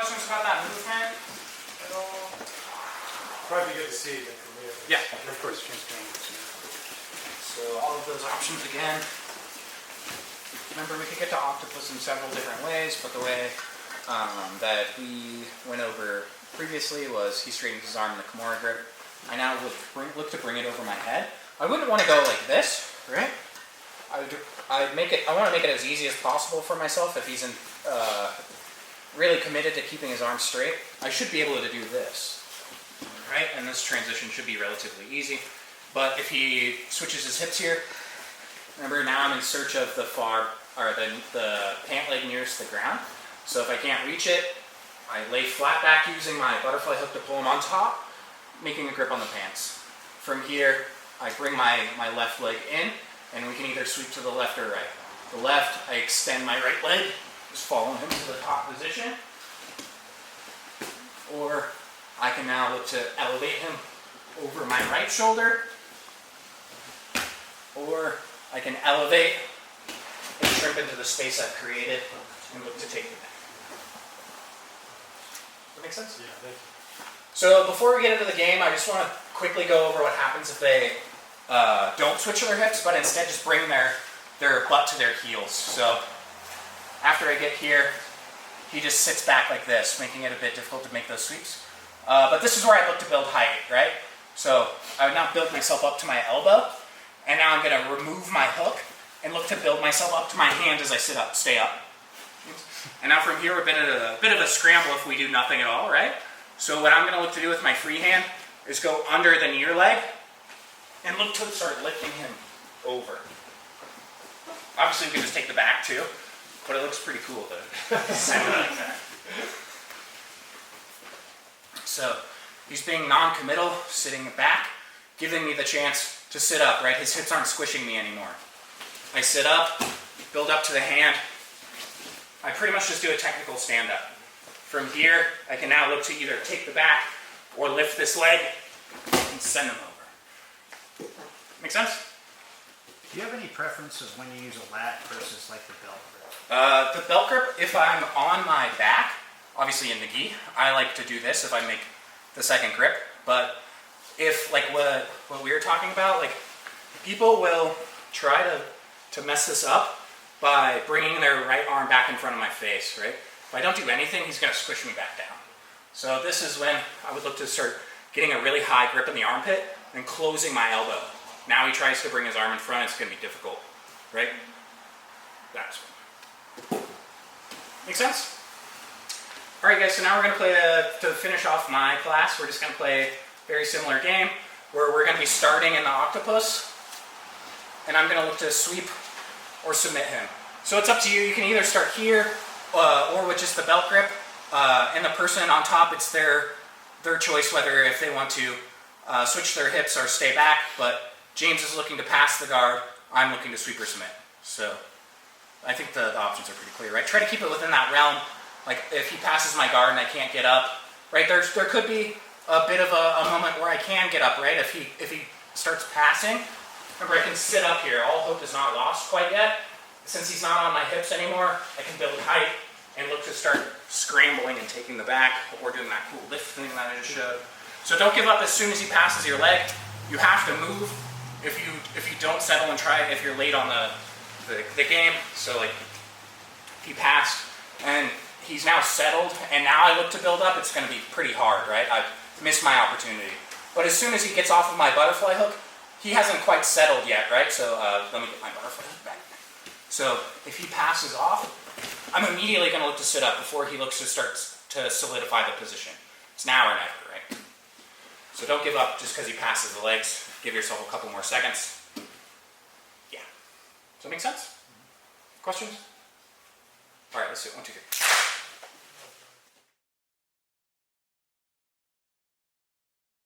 questions about that movement at all? Probably good to see it from here. Yeah, of course. So all of those options again. Remember, we could get to Octopus in several different ways, but the way that we went over previously was he straightens his arm in the Kimura grip. I now look to bring it over my head. I wouldn't want to go like this, right? I want to make it as easy as possible for myself. If he's really committed to keeping his arm straight, I should be able to do this, right? And this transition should be relatively easy. But if he switches his hips here, remember now I'm in search of the pant leg nearest the ground. So if I can't reach it, I lay flat back using my butterfly hook to pull him on top, making a grip on the pants. From here, I bring my left leg in, and we can either sweep to the left or right. The left, I extend my right leg, just follow him to the top position. Or I can now look to elevate him over my right shoulder. Or I can elevate and shrimp into the space I've created and look to take the back. Does that make sense? Yeah, thank you. So before we get into the game, I just want to quickly go over what happens if they don't switch their hips, but instead just bring their butt to their heels. So after I get here, he just sits back like this, making it a bit difficult to make those sweeps. But this is where I look to build height, right? So I would now build myself up to my elbow, and now I'm going to remove my hook and look to build myself up to my hand as I sit up, stay up. And now from here, we're a bit of a scramble if we do nothing at all, right? So what I'm going to look to do with my free hand is go under the near leg and look to start lifting him over. Obviously, we can just take the back too, but it looks pretty cool to send it like that. So he's being non-committal, sitting back, giving me the chance to sit up, right? His hips aren't squishing me anymore. I sit up, build up to the hand. I pretty much just do a technical stand-up. From here, I can now look to either take the back or lift this leg and send him over. Make sense? Do you have any preference of when you use a lat versus like the belt grip? The belt grip, if I'm on my back, obviously in the gi, I like to do this if I make the second grip. But if, like what we were talking about, like people will try to mess this up by bringing their right arm back in front of my face, right? If I don't do anything, he's going to squish me back down. So this is when I would look to start getting a really high grip in the armpit and closing my elbow. Now he tries to bring his arm in front, it's going to be difficult, right? That's one. Make sense? All right, guys, so now we're going to play, to finish off my class, we're just going to play a very similar game where we're going to be starting in the octopus, and I'm going to look to sweep or submit him. So it's up to you. You can either start here or with just the belt grip, and the person on top, it's their choice whether if they want to switch their hips or stay back, but James is looking to pass the guard, I'm looking to sweep or submit. So I think the options are pretty clear, right? Try to keep it within that realm. Like if he passes my guard and I can't get up, right? There could be a bit of a moment where I can get up, right? If he starts passing, remember I can sit up here. All hope is not lost quite yet. Since he's not on my hips anymore, I can build height and look to start scrambling and taking the back or doing that cool lift thing that I just showed. So don't give up as soon as he passes your leg. You have to move if you don't settle and try if you're late on the game. So like he passed and he's now settled and now I look to build up, it's going to be pretty hard, right? I've missed my opportunity. But as soon as he gets off of my butterfly hook, he hasn't quite settled yet, right? So let me get my butterfly hook back. So if he passes off, I'm immediately going to look to sit up before he looks to start to solidify the position. It's now or never, right? So don't give up just because he passes the legs. Give yourself a couple more seconds. Yeah. Does that make sense? Questions? All right, let's do it. 1, 2, 3.